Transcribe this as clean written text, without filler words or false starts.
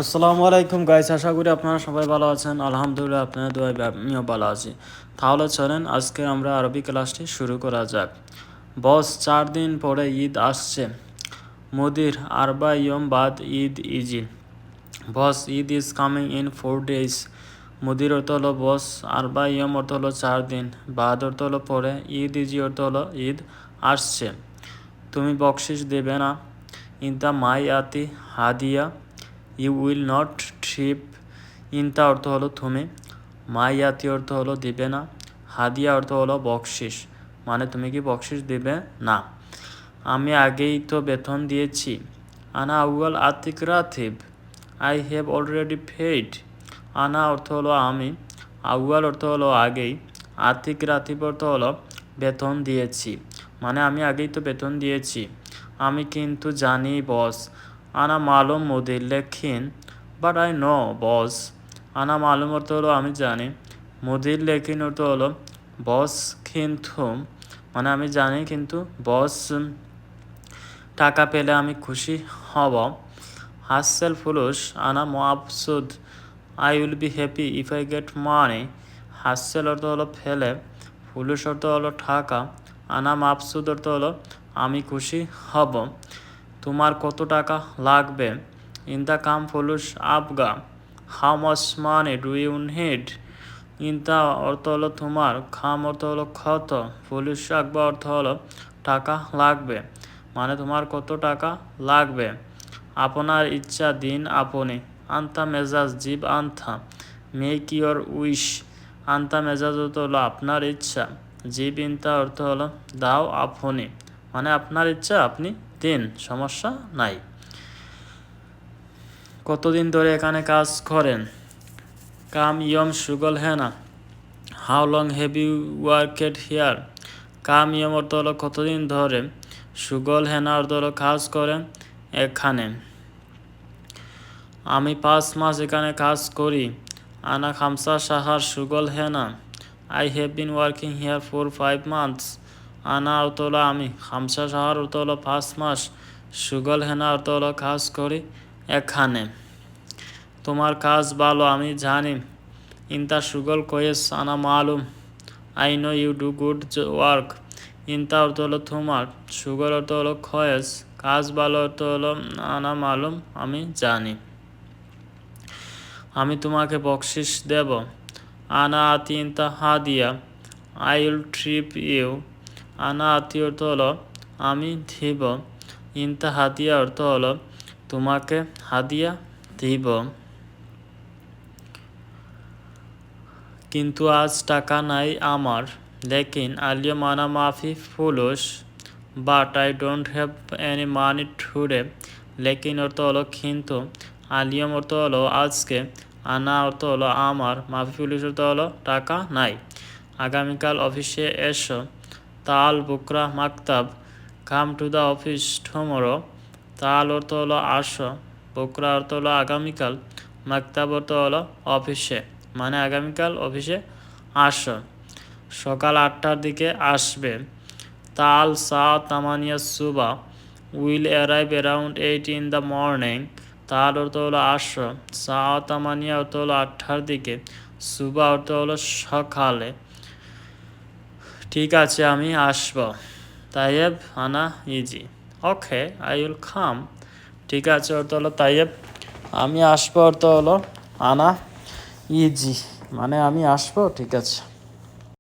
আসসালামু আলাইকুম গাইস, আশা করি আপনারা সবাই ভালো আছেন। আলহামদুলিল্লাহ, আপনাদের দোয়ায় আমিও ভালো আছি। তাহলে চলেন আজকে আমরা আরবি ক্লাসটি শুরু করা যাক। বস, 4 দিন পরে ঈদ আসছে। মুদির, আরবা ইয়ম বাদ Eid easy. Boss, Eid is coming in 4 days। মুদির অর্থ হলো বস, আরবা ইয়ম অর্থ হলো 4 দিন, বাদ অর্থ হলো পরে, ঈদ ইজি অর্থ হলো ঈদ আসছে। তুমি বকশিস দেবে না। ইনতা মাই আতি হাদিয়া। You will not trip. ইনতা অর্থ হলো তুমি, মাইয়াতি অর্থ হলো দিবে না, হাদিয়া অর্থ হলো বকশিস, মানে তুমি কি বকশিস দেবে না। আমি আগেই তো বেতন দিয়েছি। আনা আউয়াল আতিক রাতিব। I have already paid. আনা অর্থ হলো আমি, আউয়াল অর্থ হলো আগেই, আতিক রাতিব অর্থ হলো বেতন দিয়েছি, মানে আমি আগেই তো বেতন দিয়েছি। আমি কিন্তু জানি বস। আনা মালুম মুদির, লেখিন বাট আই নো বস। আনা মালুম অর্থ হলো আমি জানি, মুদির লেখিন অর্থ হলো বস কিন্তু, মানে আমি জানি কিন্তু বস টাকা পেলে আমি খুশি হব। হাসেল ফুলুস, আনা মাবসুদ। I will be happy if I get money. হাসেল অর্থ হলো ফেলে, ফুলুস অর্থ হলো টাকা, আনা মাবসুদ অর্থ হলো আমি খুশি হব। তোমার কত টাকা লাগবে। ইন দ্য কাম ফুলুস আবগা। How much money do you need. ইনতা অর্থ হলো তোমার, খাম অর্থ হলো কত, ফুলুস আবগা অর্থ হলো টাকা লাগবে, মানে তোমার কত টাকা লাগবে। আপনার ইচ্ছা দিন আপনি। আন্তা মেজাজ, জীব আন্থা। Make your wish. আন্তা মেজাজ অর্থ হলো আপনার ইচ্ছা, জীব ইনতা অর্থ হলো দাও আপনি, মানে আপনার ইচ্ছা আপনি দিন, সমস্যা নাই। কতদিন ধরে এখানে কাজ করেন। কাম ইয়ম সুগল হেনা। How long have you worked here. কাম ইয়ম অর্থ হলো কতদিন ধরে, সুগল হেনা অর্থ হলো কাজ করেন এখানে। আমি 5 মাস এখানে কাজ করি। আনা খামসা সাহার সুগল হেনা। I have been working here for 5 months। আনা অর্থ হলো আমি, খামসা সাহার অর্থ হলো 5 মাস, সুগল হেনা অর্থ হলো কাজ করি এখানে। তোমার কাজ ভালো আমি জানি। ইনতা সুগল কোয়েস, আনা মালুম। I know you do good work. ইনতা অর্থ হলো তোমার, সুগল অর্থ হলো খয়েস, কাজ ভালো অর্থ হলো আনা মালুম আমি জানি। আমি তোমাকে বকশিস দেব। আনা আতি ইনতা হাদিয়া। I will trip you. আনা আতি অর্থ হলো আমি দিব, ইনতা হাদিয়া অর্থ হলো তোমাকে হাদিয়া দিব। কিন্তু আজ টাকা নাই আমার। লেকিন আলিয়ম আনা মাফি ফুলুস। But I don't have any money today. লেকিন অর্থ হলো কিন্তু, আলিয়ম অর্থ হলো আজকে, আনা অর্থ হলো আমার, মাফি ফুলুস অর্থ হলো টাকা নাই। আগামীকাল অফিসে এসো। তাল বুকরা মাকতাব। Come to the office tomorrow. তাল অর্থ হলো আসো, বুকরা অর্থ হলো আগামীকাল, মাকতাব অর্থ হলো অফিসে, মানে আগামীকাল অফিসে আসো। সকাল 8টার দিকে আসবে। তাল সা তামানিয়া সুবা। Will arrive around 8 in the morning। তাল অর্থ হলো আসো, সা তামানিয়া অর্থ হলো 8টার দিকে, সুবা অর্থ হলো সকালে। ঠিক আছে আমি আসব। তাইয়েব, আনা ইজি। Okay I will come. ঠিক আছে অর্থ হলো তাইয়েব, আমি আসবো অর্থ হলো আনা ইজি, মানে আমি আসবো, ঠিক আছে।